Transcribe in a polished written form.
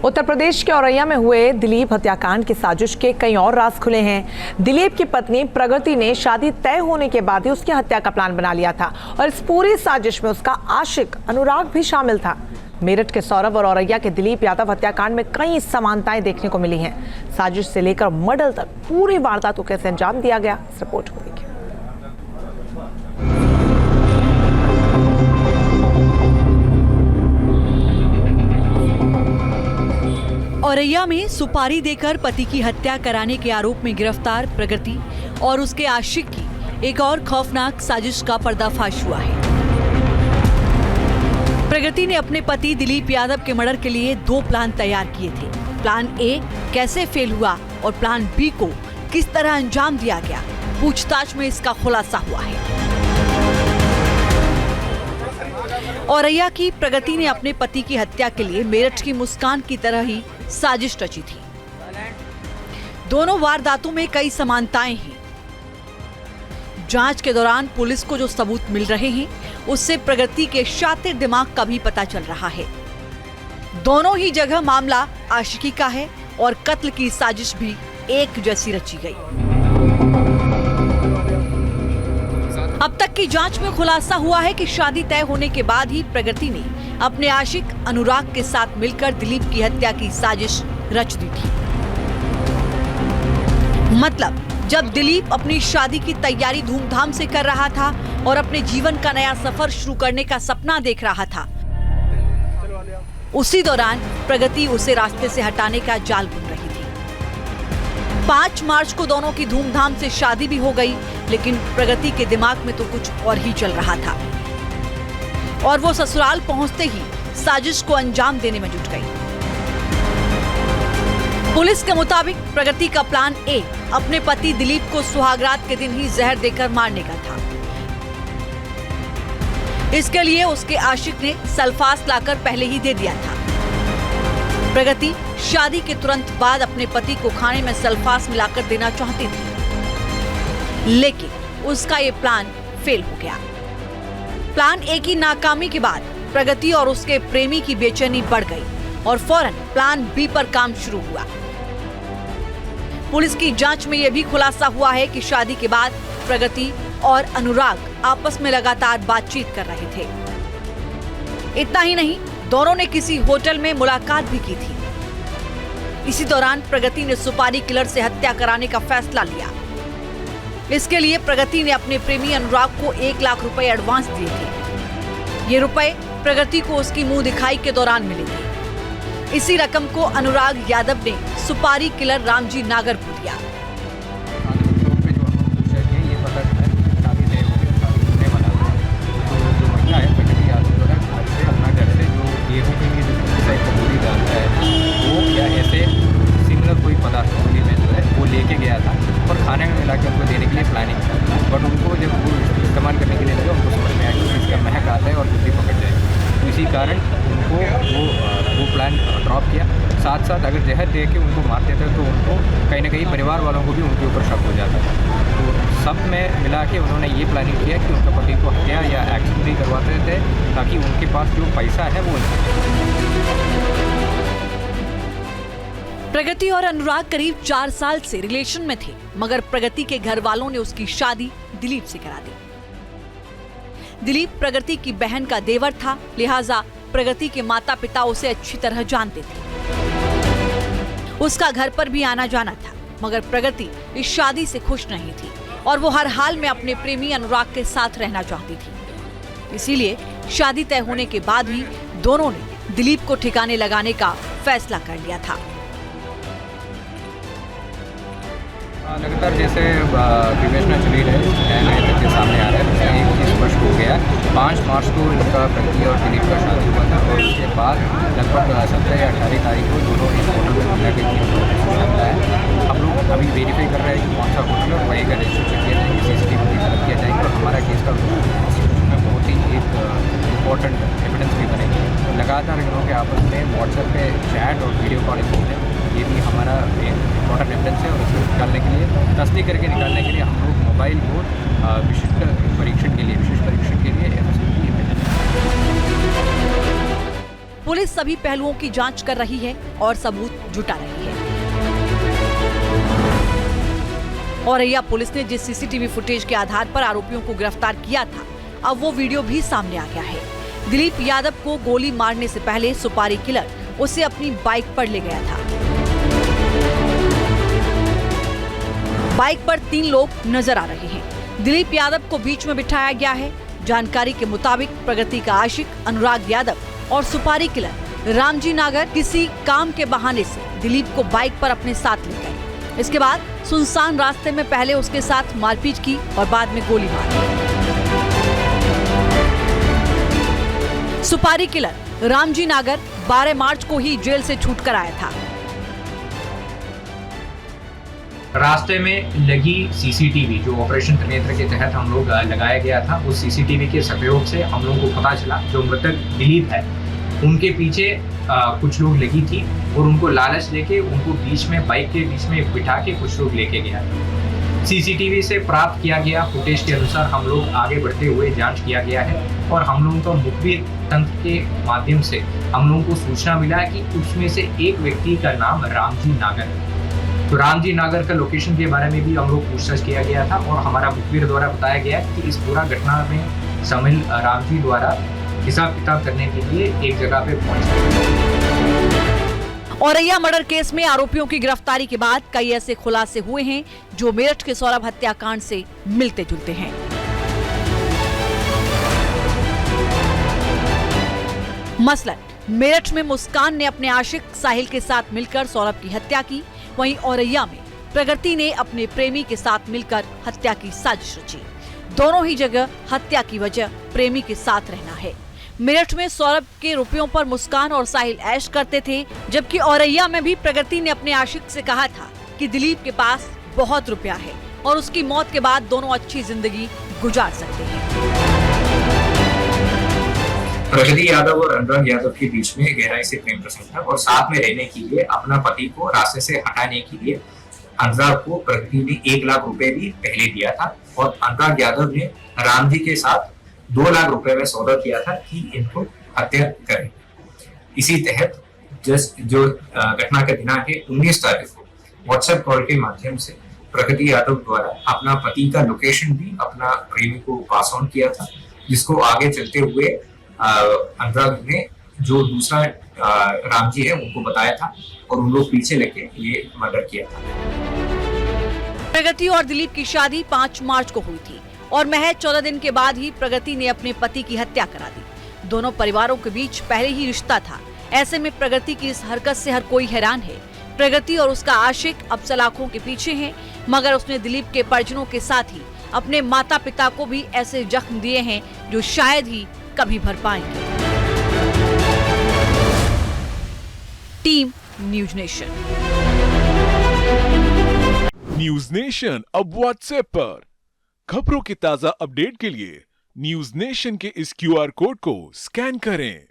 उत्तर प्रदेश के औरैया में हुए दिलीप हत्याकांड की साजिश के कई और राज खुले हैं। दिलीप की पत्नी प्रगति ने शादी तय होने के बाद ही उसकी हत्या का प्लान बना लिया था और इस पूरी साजिश में उसका आशिक अनुराग भी शामिल था। मेरठ के सौरभ और औरैया के दिलीप यादव हत्याकांड में कई समानताएं देखने को मिली हैं। साजिश से लेकर मर्डर तक पूरी वारदात को कैसे अंजाम दिया गया, इस रिपोर्ट को देखिए। औरैया में सुपारी देकर पति की हत्या कराने के आरोप में गिरफ्तार प्रगति और उसके आशिक की एक और खौफनाक साजिश का पर्दाफाश हुआ है। प्रगति ने अपने पति दिलीप यादव के मर्डर के लिए 2 प्लान तैयार किए थे। प्लान ए कैसे फेल हुआ और प्लान बी को किस तरह अंजाम दिया गया, पूछताछ में इसका खुलासा हुआ है। औरैया की प्रगति ने अपने पति की हत्या के लिए मेरठ की मुस्कान की तरह ही साजिश रची थी। दोनों वारदातों में कई समानताएं हैं। जांच के दौरान पुलिस को जो सबूत मिल रहे हैं, उससे प्रगति के शातिर दिमाग का भी पता चल रहा है। दोनों ही जगह मामला आशिकी का है और कत्ल की साजिश भी एक जैसी रची गई। अब तक की जांच में खुलासा हुआ है कि शादी तय होने के बाद ही प्रगति ने अपने आशिक अनुराग के साथ मिलकर दिलीप की हत्या की साजिश रच दी थी। मतलब जब दिलीप अपनी शादी की तैयारी धूमधाम से कर रहा था और अपने जीवन का नया सफर शुरू करने का सपना देख रहा था, उसी दौरान प्रगति उसे रास्ते से हटाने का जाल बुन रही थी। 5 मार्च को दोनों की धूमधाम से शादी भी हो गई, लेकिन प्रगति के दिमाग में तो कुछ और ही चल रहा था और वो ससुराल पहुंचते ही साजिश को अंजाम देने में जुट गई। पुलिस के मुताबिक प्रगति का प्लान ए अपने पति दिलीप को सुहागरात के दिन ही जहर देकर मारने का था। इसके लिए उसके आशिक ने सल्फास लाकर पहले ही दे दिया था। प्रगति शादी के तुरंत बाद अपने पति को खाने में सल्फास मिलाकर देना चाहती थी, लेकिन उसका ये प्लान फेल हो गया। प्लान ए की नाकामी के बाद प्रगति और उसके प्रेमी की बेचैनी बढ़ गई और फौरन प्लान बी पर काम शुरू हुआ। पुलिस की जांच में यह भी खुलासा हुआ है कि शादी के बाद प्रगति और अनुराग आपस में लगातार बातचीत कर रहे थे। इतना ही नहीं, दोनों ने किसी होटल में मुलाकात भी की थी। इसी दौरान प्रगति ने सुपारी किलर से हत्या कराने का फैसला लिया। इसके लिए प्रगति ने अपने प्रेमी अनुराग को 1 लाख रुपए एडवांस दिए थे। ये रुपए प्रगति को उसकी मुंह दिखाई के दौरान मिले थे। इसी रकम को अनुराग यादव ने सुपारी किलर रामजी नागर को दिया। कोई पदार्थ वो लेके गया था और खाने में मिला के उनको देने के लिए प्लानिंग था, बट उनको जब वो इस्तेमाल करने के लिए लगे, उनको समझ में आया कि इसका महक आता है और जल्दी पकड़ जाएगी। तो इसी कारण उनको वो प्लान ड्रॉप किया। साथ साथ अगर जहर दे के उनको मारते थे तो उनको कहीं ना कहीं परिवार वालों को भी उनके ऊपर शक हो जाता था। तो सब में मिला के उन्होंने ये प्लानिंग किया कि उनका पति को हत्या या एक्सीडेंट करवाते थे ताकि उनके पास जो पैसा है वो। प्रगति और अनुराग करीब 4 साल से रिलेशन में थे, मगर प्रगति के घर वालों ने उसकी शादी दिलीप से करा दी। दिलीप प्रगति की बहन का देवर था, लिहाजा प्रगति के माता पिता उसे अच्छी तरह जानते थे। उसका घर पर भी आना जाना था, मगर प्रगति इस शादी से खुश नहीं थी और वो हर हाल में अपने प्रेमी अनुराग के साथ रहना चाहती थी। इसीलिए शादी तय होने के बाद ही दोनों ने दिलीप को ठिकाने लगाने का फैसला कर लिया था। लगातार जैसे विवेचना चली रही है के सामने आ रहा है, उसमें एक चीज़ स्पष्ट हो गया। 5 मार्च को इनका प्रगति और दिलीप का शादी हुआ था और उसके बाद लगभग 17 या 18 तारीख को दोनों इस होटल में मिला के मिला है। हम लोग अभी वेरीफाई कर रहे हैं कि कौन सा होटल है और वही का रजिस्टर चेक किया जाएगी, CCTV की तरफ किया जाएगा और हमारा केस का में बहुत ही एक इम्पोर्टेंट एविडेंस भी बनेगी। तो लगातार इन लोगों के आपस में व्हाट्सएप पे चैट और वीडियो कॉलिंग होते हैं, ये भी हमारा एक इम्पोर्टेंट एविडेंस है और इसे निकालने के लिए, तस्दीक करके निकालने के लिए हम लोग मोबाइल को विशिष्ट परीक्षण के लिए पुलिस सभी पहलुओं की जांच कर रही है और सबूत जुटा रही है। औरैया पुलिस ने जिस सीसीटीवी फुटेज के आधार पर आरोपियों को गिरफ्तार किया था, अब वो वीडियो भी सामने आ गया है। दिलीप यादव को गोली मारने से पहले सुपारी किलर उसे अपनी बाइक पर ले गया था। बाइक पर 3 लोग नजर आ रहे हैं। दिलीप यादव को बीच में बिठाया गया है। जानकारी के मुताबिक प्रगति का आशिक अनुराग यादव और सुपारी किलर रामजी नागर किसी काम के बहाने से दिलीप को बाइक पर अपने साथ ले गए। इसके बाद सुनसान रास्ते में पहले उसके साथ मारपीट की और बाद में गोली मार दी। सुपारी किलर रामजी नागर 12 मार्च को ही जेल से छूटकर आया था। रास्ते में लगी सीसीटीवी जो ऑपरेशन त्रिनेत्र के तहत हम लोग लगाया गया था, उस सीसीटीवी के सहयोग से हम लोगों को पता चला जो मृतक दिलीप है उनके पीछे कुछ लोग लगी थी और उनको लालच देके उनको बीच में बाइक के बीच में बिठा के कुछ लोग लेके गया। सीसीटीवी से प्राप्त किया गया फुटेज के अनुसार हम लोग आगे बढ़ते हुए जांच किया गया है और हम लोगों का मुखबिर तंत्र के माध्यम से हम लोगों को सूचना मिला है कि उसमें से एक व्यक्ति का नाम रामजी नागर है। तो रामजी नागर का लोकेशन के बारे में भी हम लोग पूछताछ किया गया था और हमारा मुखबिर द्वारा बताया गया कि इस पूरा घटना में शामिल रामजी द्वारा हिसाब किताब करने के लिए एक जगह पे पहुंचे। औरैया मर्डर केस में आरोपियों की गिरफ्तारी के बाद कई ऐसे खुलासे हुए हैं जो मेरठ के सौरभ हत्याकांड से मिलते जुलते हैं। मसलन मेरठ में मुस्कान ने अपने आशिक साहिल के साथ मिलकर सौरभ की हत्या की, वहीं औरैया में प्रगति ने अपने प्रेमी के साथ मिलकर हत्या की साजिश रची। दोनों ही जगह हत्या की वजह प्रेमी के साथ रहना है। मेरठ में सौरभ के रुपयों पर मुस्कान और साहिल ऐश करते थे, जबकि औरैया में भी प्रगति ने अपने आशिक से कहा था कि दिलीप के पास बहुत रुपया है और उसकी मौत के बाद दोनों अच्छी जिंदगी गुजार सकते हैं। प्रगति यादव और अनुराग यादव के बीच में गहराई से प्रेम प्रसंग था और साथ में रहने के लिए अपना पति को रास्ते से हटाने के लिए अनुराग को प्रगति ने 1 लाख रुपए भी पहले दिया था और अनुराग यादव ने रामजी के साथ 2 लाख रुपए में सौदा किया था कि इनको हत्या करें। इसी तहत जो घटना का दिनांक है 19 तारीख को व्हाट्सएप कॉल के माध्यम से प्रगति यादव द्वारा अपना पति का लोकेशन भी अपना प्रेमी को पास ऑन किया था, जिसको आगे चलते हुए अनुराग ने जो दूसरा रामजी है उनको बताया था और उन लोग पीछे लेके ये मर्डर किया था। प्रगति और दिलीप की शादी 5 मार्च को हुई थी और महज 14 दिन के बाद ही प्रगति ने अपने पति की हत्या करा दी। दोनों परिवारों के बीच पहले ही रिश्ता था। ऐसे में प्रगति की इस हरकत से हर कोई हैरान है। प्रगति और उसका आशिक अब सलाखों के पीछे है, मगर उसने दिलीप के परिजनों के साथ ही अपने माता पिता को भी ऐसे जख्म दिए हैं जो शायद ही कभी भर पाएंगे। Team news nation. News nation अब व्हाट्सएप पर खबरों की ताजा अपडेट के लिए न्यूज नेशन के इस QR कोड को स्कैन करें।